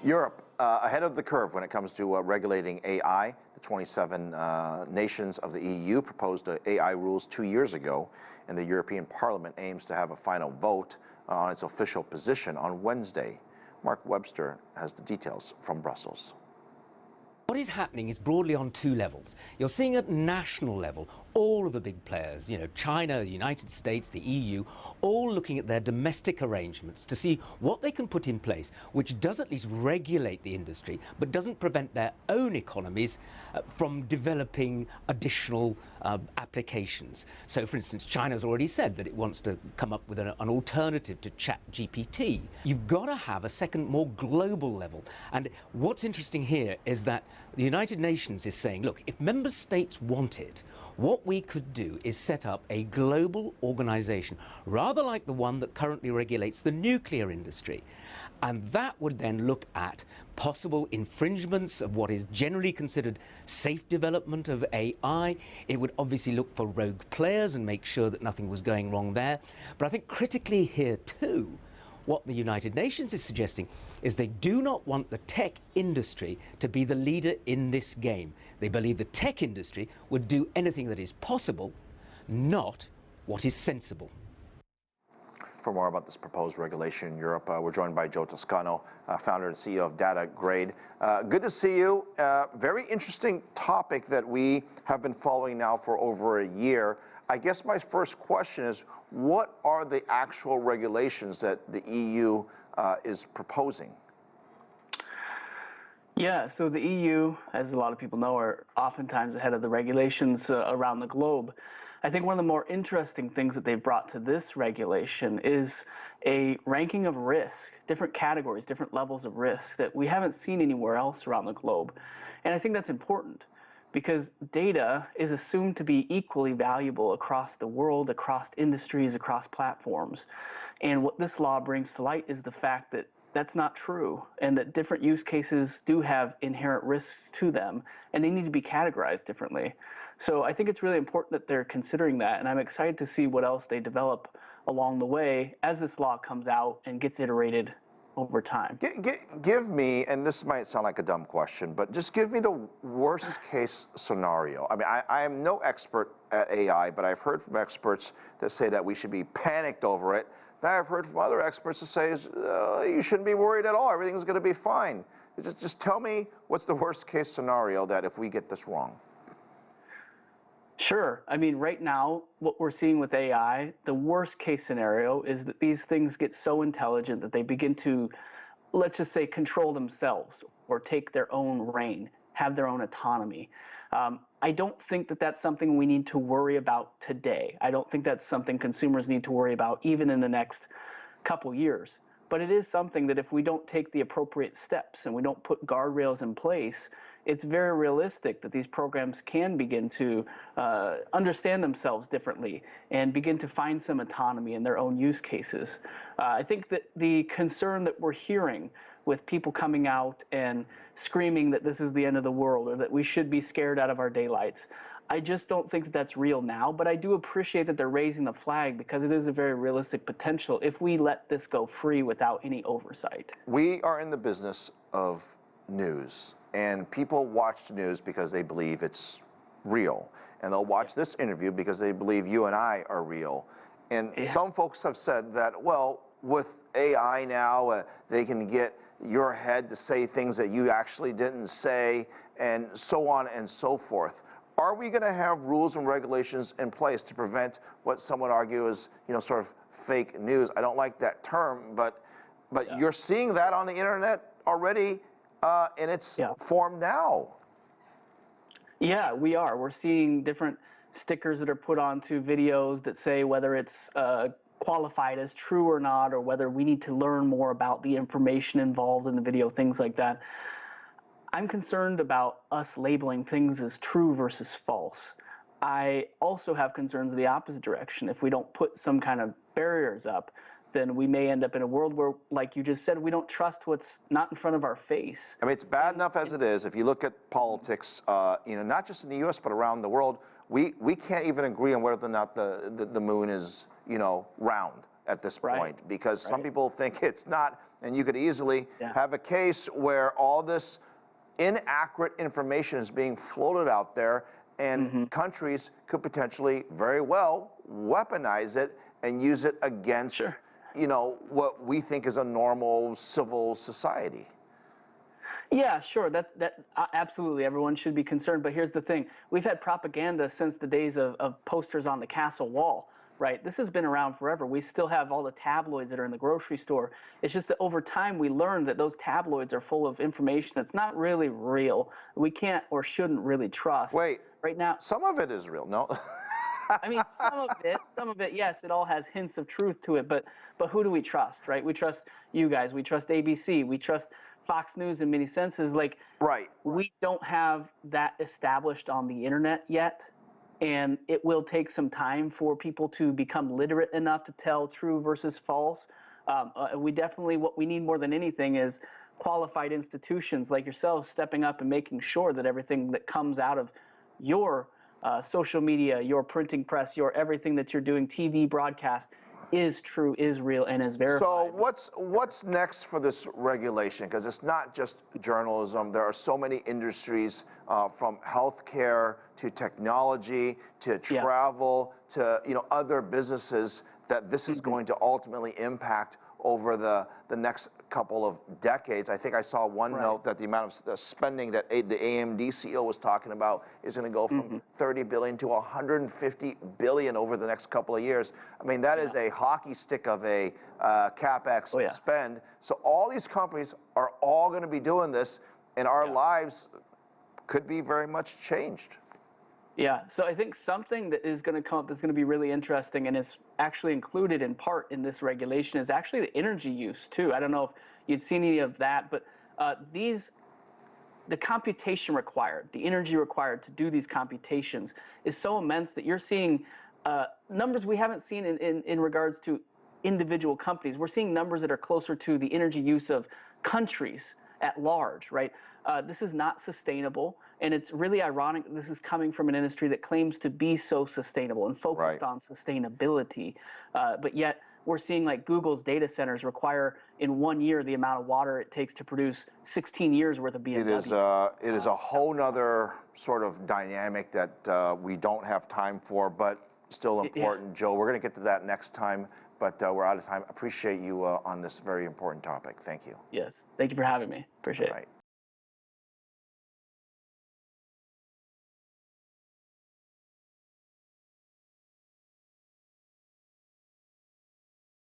Europe, ahead of the curve when it comes to regulating AI. The 27 nations of the EU proposed AI rules 2 years ago, and the European Parliament aims to have a final vote on its official position on Wednesday. Mark Webster has the details from Brussels. What is happening is broadly on two levels. You're seeing at national level all of the big players, China, the United States, the EU, all looking at their domestic arrangements to see what they can put in place, which does at least regulate the industry, but doesn't prevent their own economies from developing additional applications. So, for instance, China's already said that it wants to come up with an alternative to ChatGPT. You've got to have a second, more global level. And what's interesting here is that the United Nations is saying, look, if member states want it, what we could do is set up a global organization, rather like the one that currently regulates the nuclear industry. And that would then look at possible infringements of what is generally considered safe development of AI. It would obviously look for rogue players and make sure that nothing was going wrong there. But I think critically here too, what the United Nations is suggesting is they do not want the tech industry to be the leader in this game. They believe the tech industry would do anything that is possible, not what is sensible. For more about this proposed regulation in Europe, we're joined by Joe Toscano, founder and CEO of DataGrade. Good to see you. Very interesting topic that we have been following now for over a year. I guess my first question is, what are the actual regulations that the EU is proposing? Yeah, so the EU, as a lot of people know, are oftentimes ahead of the regulations around the globe. I think one of the more interesting things that they've brought to this regulation is a ranking of risk, different categories, different levels of risk that we haven't seen anywhere else around the globe. And I think that's important because data is assumed to be equally valuable across the world, across industries, across platforms. And what this law brings to light is the fact that that's not true, and that different use cases do have inherent risks to them, and they need to be categorized differently. So I think it's really important that they're considering that, and I'm excited to see what else they develop along the way as this law comes out and gets iterated over time. Give me, and this might sound like a dumb question, but just give me the worst case scenario. I mean, I am no expert at AI, but I've heard from experts that say that we should be panicked over it. Then I've heard from other experts that say you shouldn't be worried at all. Everything's going to be fine. Just tell me what's the worst case scenario that if we get this wrong. Sure. I mean, right now, what we're seeing with AI, the worst case scenario is that these things get so intelligent that they begin to, let's just say, control themselves or take their own reign, have their own autonomy. I don't think that that's something we need to worry about today. I don't think that's something consumers need to worry about even in the next couple years. But it is something that if we don't take the appropriate steps and we don't put guardrails in place, it's very realistic that these programs can begin to understand themselves differently and begin to find some autonomy in their own use cases. I think that the concern that we're hearing with people coming out and screaming that this is the end of the world or that we should be scared out of our daylights, I just don't think that that's real now, but I do appreciate that they're raising the flag because it is a very realistic potential if we let this go free without any oversight. We are in the business of news, and people watch the news because they believe it's real, and they'll watch this interview because they believe you and I are real. And some folks have said that, well, with AI now, they can get your head to say things that you actually didn't say, and so on and so forth. Are we going to have rules and regulations in place to prevent what some would argue is, sort of fake news? I don't like that term, but you're seeing that on the internet already in its form now. Yeah, we are. We're seeing different stickers that are put onto videos that say whether it's qualified as true or not, or whether we need to learn more about the information involved in the video, things like that. I'm concerned about us labeling things as true versus false. I also have concerns in the opposite direction. If we don't put some kind of barriers up, then we may end up in a world where, like you just said, we don't trust what's not in front of our face. I mean, it's bad enough as it is. If you look at politics, not just in the U.S., but around the world, we can't even agree on whether or not the moon is, round. at this Right. point, because some Right. people think it's not, and you could easily Yeah. have a case where all this inaccurate information is being floated out there, and countries could potentially very well weaponize it and use it against, Sure. you know, what we think is a normal civil society. Yeah, sure. Absolutely. Everyone should be concerned. But here's the thing: we've had propaganda since the days of posters on the castle wall, right? This has been around forever. We still have all the tabloids that are in the grocery store. It's just that over time we learned that those tabloids are full of information that's not really real. We can't or shouldn't really trust. Wait, Right now, some of it is real, no? I mean, some of it, yes, it all has hints of truth to it. But who do we trust, right? We trust you guys. We trust ABC. We trust Fox News in many senses. Like, Right. we don't have that established on the internet yet, and it will take some time for people to become literate enough to tell true versus false. We definitely, what we need more than anything is qualified institutions like yourselves stepping up and making sure that everything that comes out of your social media, your printing press, your everything that you're doing, TV broadcast, is true, is real, and is verified. So what's next for this regulation? Because it's not just journalism. There are so many industries, from healthcare to technology to travel to other businesses that this is going to ultimately impact over the next couple of decades. I think I saw one note that the amount of spending that the AMD CEO was talking about is going to go from 30 billion to 150 billion over the next couple of years. I mean, that is a hockey stick of a CapEx spend. So all these companies are all going to be doing this, and our lives could be very much changed. Yeah, so I think something that is going to come up that's going to be really interesting and is actually included in part in this regulation is actually the energy use too. I don't know if you'd seen any of that, but the computation required, the energy required to do these computations is so immense that you're seeing numbers we haven't seen in regards to individual companies. We're seeing numbers that are closer to the energy use of countries at large, right? This is not sustainable, and it's really ironic that this is coming from an industry that claims to be so sustainable and focused on sustainability, but yet we're seeing like Google's data centers require in 1 year the amount of water it takes to produce 16 years worth of BMW. It is a whole nother sort of dynamic that we don't have time for, but still important. Joe, we're going to get to that next time, but we're out of time. Appreciate you on this very important topic. Thank you. Yes, thank you for having me. Appreciate it.